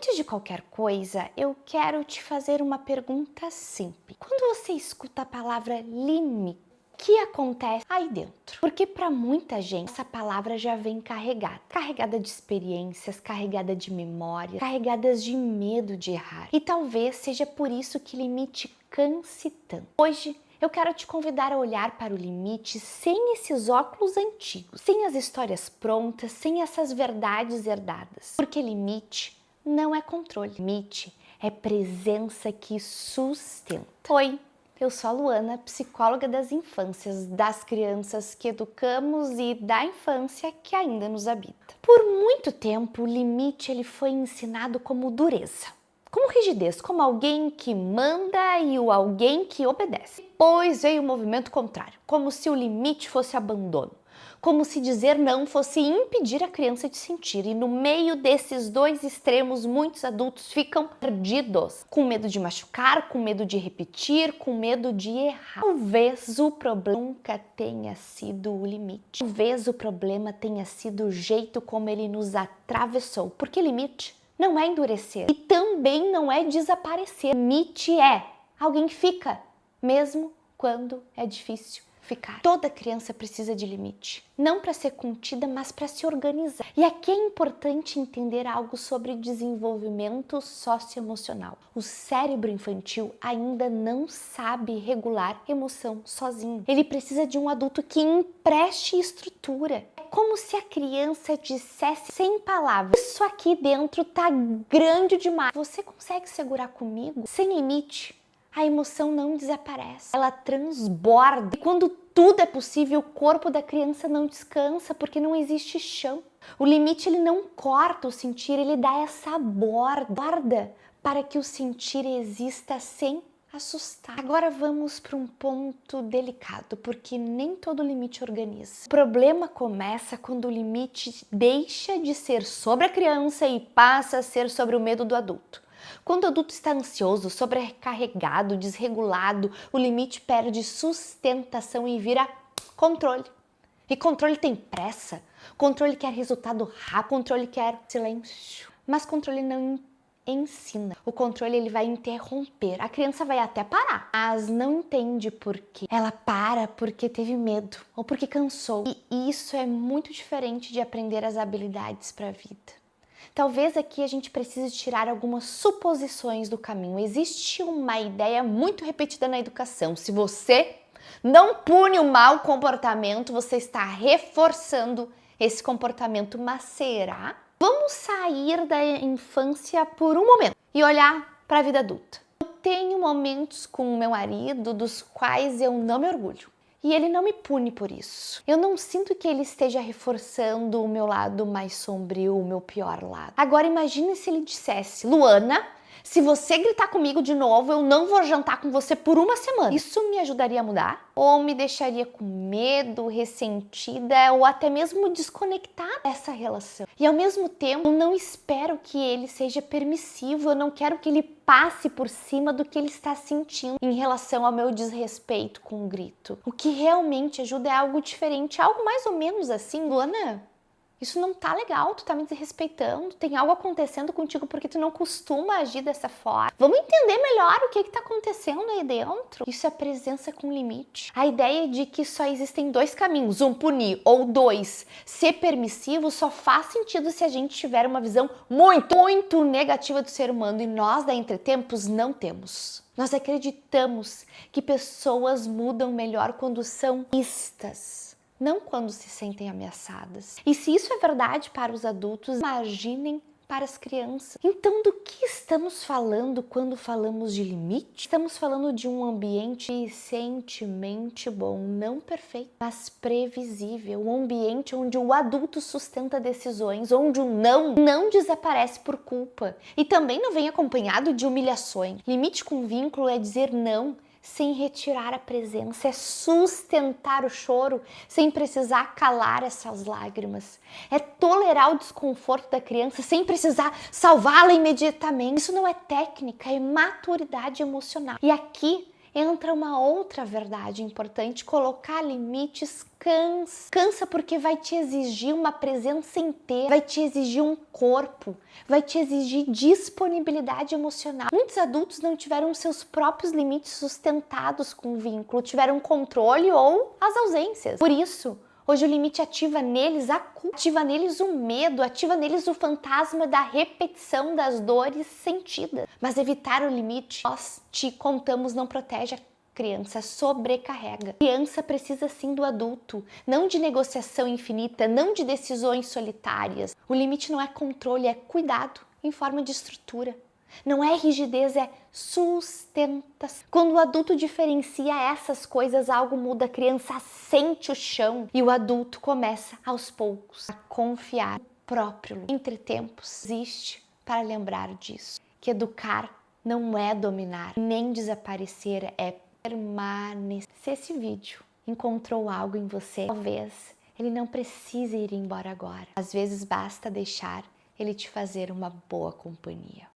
Antes de qualquer coisa, eu quero te fazer uma pergunta simples. Quando você escuta a palavra limite, o que acontece aí dentro? Porque para muita gente essa palavra já vem carregada de experiências, carregada de memórias, carregadas de medo de errar. E talvez seja por isso que limite canse tanto. Hoje eu quero te convidar a olhar para o limite sem esses óculos antigos, sem as histórias prontas, sem essas verdades herdadas. Porque limite não é controle. Limite é presença que sustenta. Oi, eu sou a Luana, psicóloga das infâncias, das crianças que educamos e da infância que ainda nos habita. Por muito tempo, o limite ele foi ensinado como dureza, como rigidez, como alguém que manda e o alguém que obedece. Depois veio o movimento contrário, como se o limite fosse abandono, como se dizer não fosse impedir a criança de sentir. E no meio desses dois extremos, muitos adultos ficam perdidos, com medo de machucar, com medo de repetir, com medo de errar. Talvez o problema nunca tenha sido o limite. Talvez o problema tenha sido o jeito como ele nos atravessou. Porque limite não é endurecer e também não é desaparecer. Limite é alguém que fica, mesmo quando é difícil ficar. Toda criança precisa de limite, não para ser contida, mas para se organizar. E aqui é importante entender algo sobre desenvolvimento socioemocional. O cérebro infantil ainda não sabe regular emoção sozinho. Ele precisa de um adulto que empreste estrutura. É como se a criança dissesse sem palavras: isso aqui dentro tá grande demais. Você consegue segurar comigo? Sem limite, a emoção não desaparece, ela transborda. E quando tudo é possível, o corpo da criança não descansa, porque não existe chão. O limite ele não corta o sentir, ele dá essa borda para que o sentir exista sem assustar. Agora vamos para um ponto delicado, porque nem todo limite organiza. O problema começa quando o limite deixa de ser sobre a criança e passa a ser sobre o medo do adulto. Quando o adulto está ansioso, sobrecarregado, desregulado, o limite perde sustentação e vira controle. E controle tem pressa, controle quer resultado rápido, controle quer silêncio. Mas controle não ensina. O controle ele vai interromper. A criança vai até parar, mas não entende por quê. Ela para porque teve medo ou porque cansou. E isso é muito diferente de aprender as habilidades para a vida. Talvez aqui a gente precise tirar algumas suposições do caminho. Existe uma ideia muito repetida na educação: se você não pune o mau comportamento, você está reforçando esse comportamento. Mas será? Vamos sair da infância por um momento e olhar para a vida adulta. Eu tenho momentos com o meu marido dos quais eu não me orgulho. E ele não me pune por isso. Eu não sinto que ele esteja reforçando o meu lado mais sombrio, o meu pior lado. Agora imagine se ele dissesse: Luana, se você gritar comigo de novo, eu não vou jantar com você por uma semana. Isso me ajudaria a mudar? Ou me deixaria com medo, ressentida, ou até mesmo desconectada dessa relação? E ao mesmo tempo, eu não espero que ele seja permissivo, eu não quero que ele passe por cima do que ele está sentindo em relação ao meu desrespeito com o grito. O que realmente ajuda é algo diferente, algo mais ou menos assim: Luana, isso não tá legal, tu tá me desrespeitando, tem algo acontecendo contigo porque tu não costuma agir dessa forma. Vamos entender melhor o que tá acontecendo aí dentro. Isso é presença com limite. A ideia de que só existem dois caminhos, um punir ou dois ser permissivo, só faz sentido se a gente tiver uma visão muito negativa do ser humano, e nós da Entretempos não temos. Nós acreditamos que pessoas mudam melhor quando são vistas, não quando se sentem ameaçadas. E se isso é verdade para os adultos, imaginem para as crianças. Então, do que estamos falando quando falamos de limite? Estamos falando de um ambiente decentemente bom, não perfeito, mas previsível. Um ambiente onde o adulto sustenta decisões, onde o não desaparece por culpa e também não vem acompanhado de humilhações. Limite com vínculo é dizer não sem retirar a presença, é sustentar o choro sem precisar calar essas lágrimas, é tolerar o desconforto da criança sem precisar salvá-la imediatamente. Isso não é técnica, é maturidade emocional. E aqui entra uma outra verdade importante: colocar limites cansa. Cansa porque vai te exigir uma presença inteira, vai te exigir um corpo, vai te exigir disponibilidade emocional. Muitos adultos não tiveram seus próprios limites sustentados com o vínculo, tiveram controle ou as ausências. Por isso, hoje o limite ativa neles a culpa, ativa neles o medo, ativa neles o fantasma da repetição das dores sentidas. Mas evitar o limite, nós te contamos, não protege a criança, sobrecarrega. A criança precisa sim do adulto, não de negociação infinita, não de decisões solitárias. O limite não é controle, é cuidado em forma de estrutura. Não é rigidez, é sustentação. Quando o adulto diferencia essas coisas, algo muda. A criança sente o chão e o adulto começa aos poucos a confiar no próprio. Entre tempos, existe para lembrar disso, que educar não é dominar, nem desaparecer, é permanecer. Se esse vídeo encontrou algo em você, talvez ele não precise ir embora agora. Às vezes basta deixar ele te fazer uma boa companhia.